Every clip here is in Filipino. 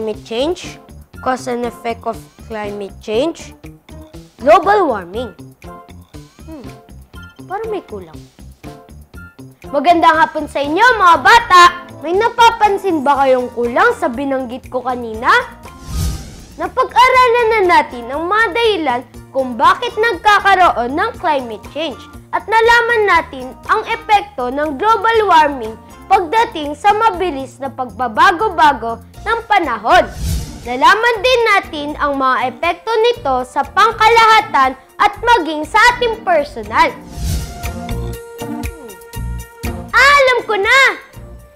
climate change, cause and effect of climate change, global warming. Parang may kulang. Magandang hapon sa inyo mga bata! May napapansin ba kayong kulang sa binanggit ko kanina? Napag-aralan na natin ang mga dahilan kung bakit nagkakaroon ng climate change at nalaman natin ang epekto ng global warming pagdating sa mabilis na pagbabago-bago ng panahon. Nalaman din natin ang mga epekto nito sa pangkalahatan at maging sa ating personal. Alam ko na!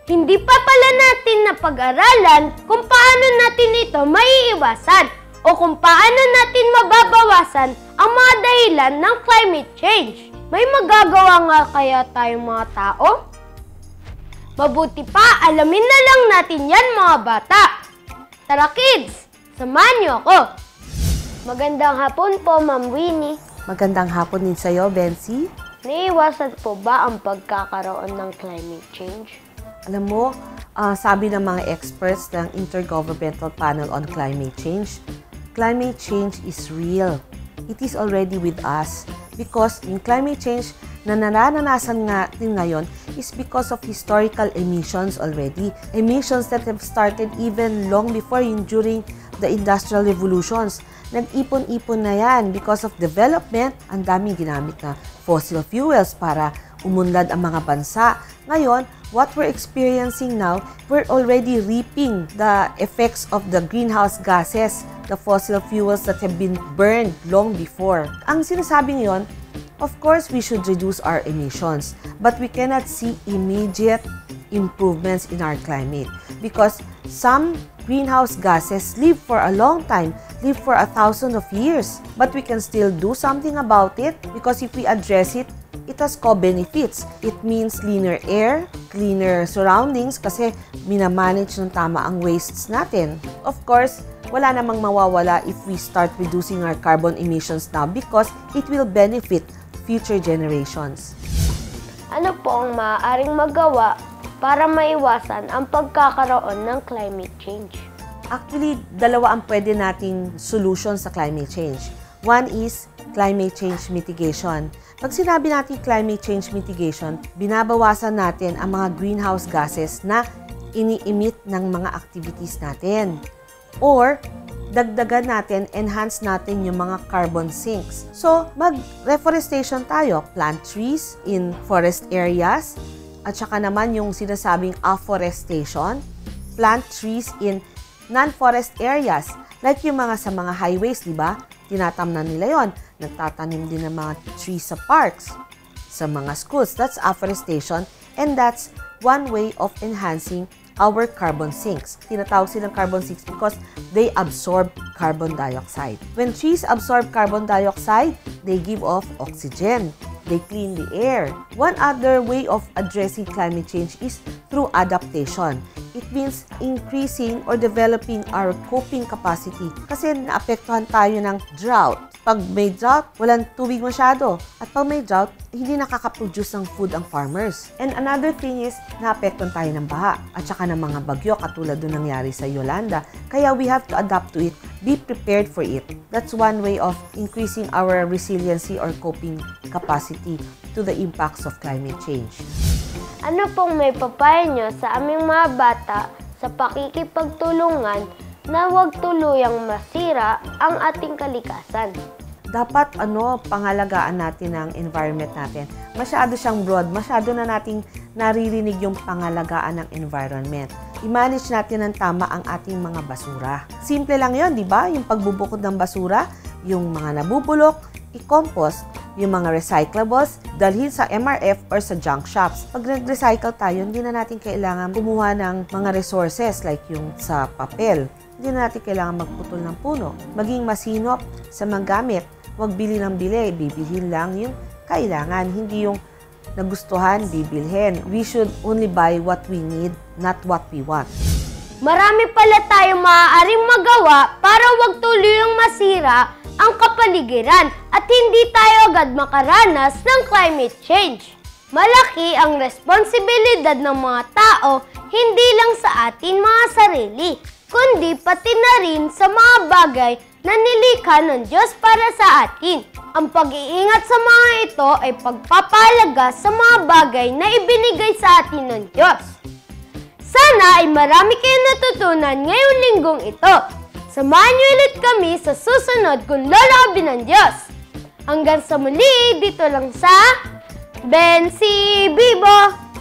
Hindi pa pala natin napag-aralan kung paano natin ito maiiwasan o kung paano natin mababawasan ang mga dahilan ng climate change. May magagawa nga kaya tayong mga tao? Mabuti pa, alamin na lang natin yan mga bata. Tara kids, samahan niyo ako. Magandang hapon po, Ma'am Winnie. Magandang hapon din sa'yo, Bensi. Naiiwasan po ba ang pagkakaroon ng climate change? Alam mo, sabi ng mga experts ng Intergovernmental Panel on Climate Change is real. It is already with us because in climate change na naranasan natin ngayon is because of historical emissions already. Emissions that have started even long before during the industrial revolutions. Nag-ipon-ipon na yan because of development. Ang daming ginamit na fossil fuels para umunlad ang mga bansa. Ngayon, what we're experiencing now, we're already reaping the effects of the greenhouse gases, the fossil fuels that have been burned long before. Ang sinasabing yon, of course, we should reduce our emissions, but we cannot see immediate improvements in our climate because some greenhouse gases live for a long time, live for 1,000 of years. But we can still do something about it because if we address it, it has co-benefits. It means cleaner air, cleaner surroundings kasi minamanage ng tama ang wastes natin. Of course, wala namang mawawala if we start reducing our carbon emissions now because it will benefit future generations. Ano po ang maaaring magawa para maiwasan ang pagkakaroon ng climate change? Actually, dalawa ang pwede nating solution sa climate change. One is climate change mitigation. Pag sinabi natin climate change mitigation, binabawasan natin ang mga greenhouse gases na ini-emit ng mga activities natin. Or, dagdagan natin, enhance natin yung mga carbon sinks. So, mag-reforestation tayo. Plant trees in forest areas. At saka naman yung sinasabing afforestation. Plant trees in non-forest areas. Like yung mga sa mga highways, di ba? Tinatamnan nila yon. Nagtatanim din ng mga trees sa parks, sa mga schools. That's afforestation and that's one way of enhancing our carbon sinks. Tinatawag silang carbon sinks because they absorb carbon dioxide. When trees absorb carbon dioxide, they give off oxygen. They clean the air. One other way of addressing climate change is through adaptation. It means increasing or developing our coping capacity kasi naapektuhan tayo ng drought. Pag may drought, walang tubig masyado. At pag may drought, hindi nakaka-produce ng food ang farmers. And another thing is, naapektuhan tayo ng baha at saka ng mga bagyo katulad doon nangyari sa Yolanda. Kaya we have to adapt to it, be prepared for it. That's one way of increasing our resiliency or coping capacity to the impacts of climate change. Ano pong may papayo nyo sa aming mga bata sa pakikipagtulungan na huwag tuluyang masira ang ating kalikasan? Dapat pangalagaan natin ang environment natin. Masyado siyang broad, masyado na nating naririnig yung pangalagaan ng environment. I-manage natin ng tama ang ating mga basura. Simple lang yon, di ba? Yung pagbubukod ng basura, yung mga nabubulok, i-compost. Yung mga recyclables, dalhin sa MRF or sa junk shops. Pag nag-recycle tayo, hindi na natin kailangan kumuha ng mga resources like yung sa papel. Hindi na natin kailangan magputol ng puno. Maging masinop sa manggamit. Huwag bili ng bili. Bibilhin lang yung kailangan. Hindi yung nagustuhan, bibilhin. We should only buy what we need, not what we want. Marami pala tayong maaaring magawa para huwag tuluyang masira ang kapaligiran at hindi tayo agad makaranas ng climate change. Malaki ang responsibilidad ng mga tao, hindi lang sa atin mga sarili. kundi pati na rin sa mga bagay na nilikha ng Diyos para sa atin. Ang pag-iingat sa mga ito ay pagpapahalaga sa mga bagay na ibinigay sa atin ng Diyos. Sana ay marami kayong natutunan ngayong linggong ito. Samahan niyo ulit kami sa susunod kung loloobin ng Diyos. Hanggang sa muli, dito lang sa Ben Si Bibo!